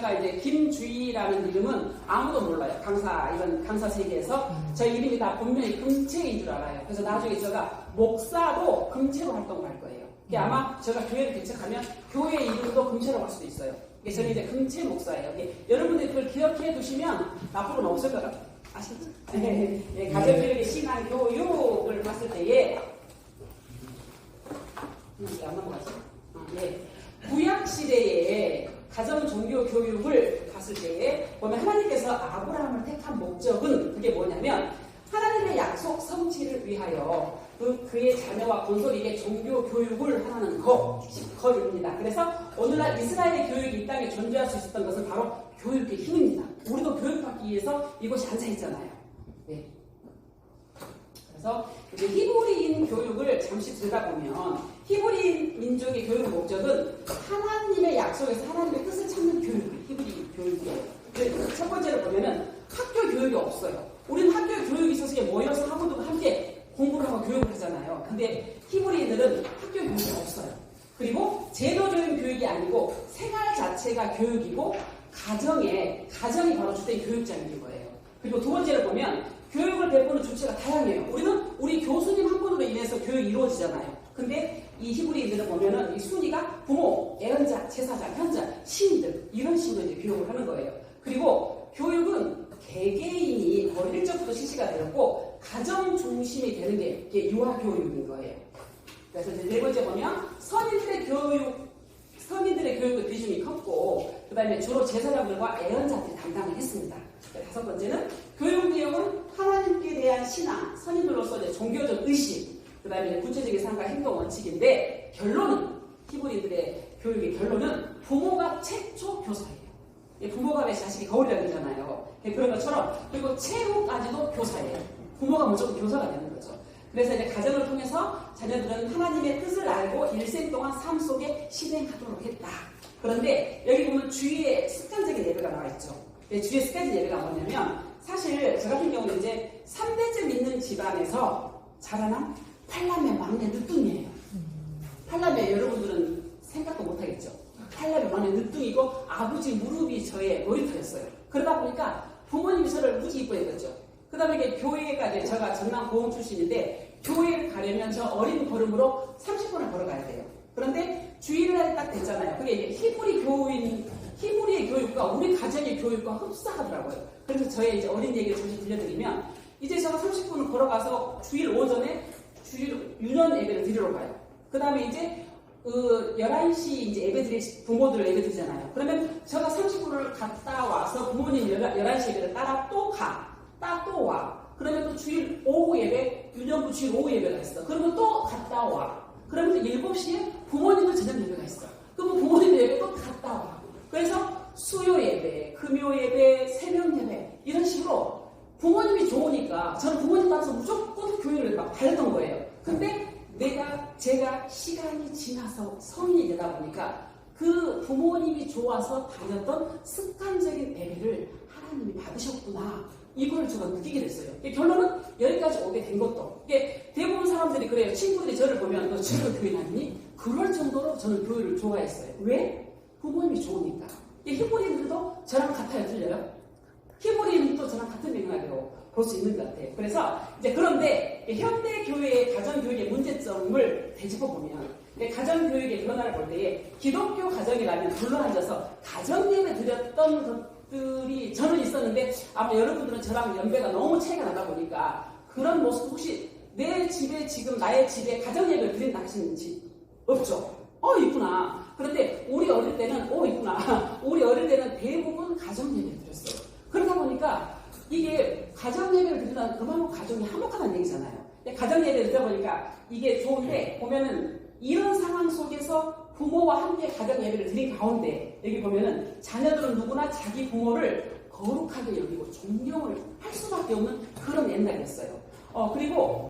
제가 이제 김주희라는 이름은 아무도 몰라요. 이런 강사 세계에서. 저 이름이 다 본명이 금채인 줄 알아요. 그래서 나중에 제가 목사도 금채로 활동할 거예요. 아마 제가 교회를 개척하면 교회 이름도 금채로 갈 수도 있어요. 저는 이제 금채 목사예요. 여러분들이 그걸 기억해 두시면 나쁘고는 없을 것 같아요. 아시죠? 가정교육의 신앙 교육을 봤을 때에 안 넘어가죠? 구약 시대에 가정 종교 교육을 봤을 때에 보면 하나님께서 아브라함을 택한 목적은 그게 뭐냐면 하나님의 약속 성취를 위하여 그의 자녀와 건설에게 종교 교육을 하는 것입니다. 그래서 오늘날 이스라엘의 교육이 이 땅에 존재할 수 있었던 것은 바로 교육의 힘입니다. 우리도 교육받기 위해서 이곳에 앉아있잖아요. 네. 그래서 이제 히브리인 교육을 잠시 들여다보면 히브리인 민족의 교육 목적은 하나님의 약속에서 하나님의 뜻을 찾는 히브리인 교육이에요. 첫 번째로 보면은 학교 교육이 없어요. 우리는 학교 교육이 있어서 모여서 학원도 함께 공부를 하고 교육을 하잖아요. 근데 히브리인들은 학교 교육이 없어요. 그리고 제도적인 교육이 아니고 생활 자체가 교육이고 가정이 바로 주된 교육장인 거예요. 그리고 두 번째로 보면 교육을 베푸는 주체가 다양해요. 우리 교수님 한 분으로 인해서 교육이 이루어지잖아요. 근데 이 히브리인들은 보면은 이 순위가 부모, 애언자, 제사장, 현자, 시인들 이런 식으로 이제 교육을 하는 거예요. 그리고 교육은 개개인이 어릴 적부터 실시가 되었고 가정 중심이 되는 게 유아 교육인 거예요. 그래서 이제 네 번째 보면 선인들의 교육의 비중이 컸고 그 다음에 주로 제사장들과 애언자들이 담당을 했습니다. 다섯 번째는 교육 내용은 하나님께 대한 신앙, 선인들로서 이제 종교적 의식, 그 다음에 구체적인 삶과 행동 원칙인데 히브리인들의 교육의 결론은 부모가 최초 교사예요. 부모가 왜 자식이 거울이라잖아요. 그런 것처럼 그리고 최후까지도 교사예요. 부모가 무조건 교사가 되는 거죠. 그래서 이제 가정을 통해서 자녀들은 하나님의 뜻을 알고 일생 동안 삶 속에 실행하도록 했다. 그런데 여기 보면 주위에 습관적인 예배가 나와 있죠. 주위에 습관적인 예배가 뭐냐면 사실 저 같은 경우는 이제 3대째 믿는 집안에서 자라난 팔남매 막내 늦둥이에요. 팔남매 여러분들은 생각도 못하겠죠. 팔남매 막내 늦둥이고 아버지 무릎이 저의 놀이터였어요. 그러다 보니까 부모님이 저를 무지 이뻐했죠. 그 다음에 교회까지 제가 전남 고흥 출신인데 교회를 가려면 저 어린 걸음으로 30분을 걸어가야 돼요. 그런데 주일날 딱 됐잖아요. 그게 이제 히브리의 교육과 우리 가정의 교육과 흡사하더라고요. 그래서 저의 이제 어린 얘기를 잠시 들려드리면 이제 제가 30분을 걸어가서 주일 오전에 주일 유년 예배를 드리러 가요. 그 다음에 이제 11시 이제 부모들 예배 드리잖아요. 그러면 제가 30분을 갔다 와서 부모님 11시 예배를 따라 또 와. 그러면 또 주일 오후 예배, 유년부 주일 오후 예배가 있어. 그러면 또 갔다 와. 그러면 또 7시에 부모님도 저녁 예배가 있어. 그러면 부모님 예배 또 갔다 와. 그래서 수요 예배, 금요 예배, 새벽 예배 이런 식으로 부모님이 좋으니까 저는 부모님 따라서 무조건 교회를 막 다녔던 거예요. 근데 제가 시간이 지나서 성인이 되다 보니까 그 부모님이 좋아서 다녔던 습관적인 예배를 하나님이 받으셨구나. 이걸 제가 느끼게 됐어요. 결론은 여기까지 오게 된 것도. 대부분 사람들이 그래요. 친구들이 저를 보면 너 지금 교회 다니니? 그럴 정도로 저는 교회를 좋아했어요. 왜? 부모님이 좋으니까. 히브리인들도 저랑 같아요. 틀려요? 히브리인도 저랑 같은 맥락으로 볼 수 있는 것 같아요. 그래서 그런데 현대 교회의 가정교육의 문제점을 되짚어보면 가정교육의 변화를 볼 때에 기독교 가정이라면 둘러앉아서 가정예배 드렸던 것들이 저는 있었는데 아마 여러분들은 저랑 연배가 너무 차이가 나다 보니까 그런 모습 혹시 내 집에 지금 나의 집에 가정예배를 드린다 하시는지 없죠? 있구나. 그런데 우리 어릴 때는 있구나. 우리 어릴 때는 대부분 가정예배를 드렸어요. 그러다 보니까 이게 가정예배를 드린다는 그만큼 가정이 화목하다는 얘기잖아요. 가정예배를 드리다 보니까 이게 좋은데 보면은 이런 상황 속에서 부모와 함께 가정예배를 드린 가운데 여기 보면은 자녀들은 누구나 자기 부모를 거룩하게 여기고 존경을 할 수밖에 없는 그런 옛날이었어요. 그리고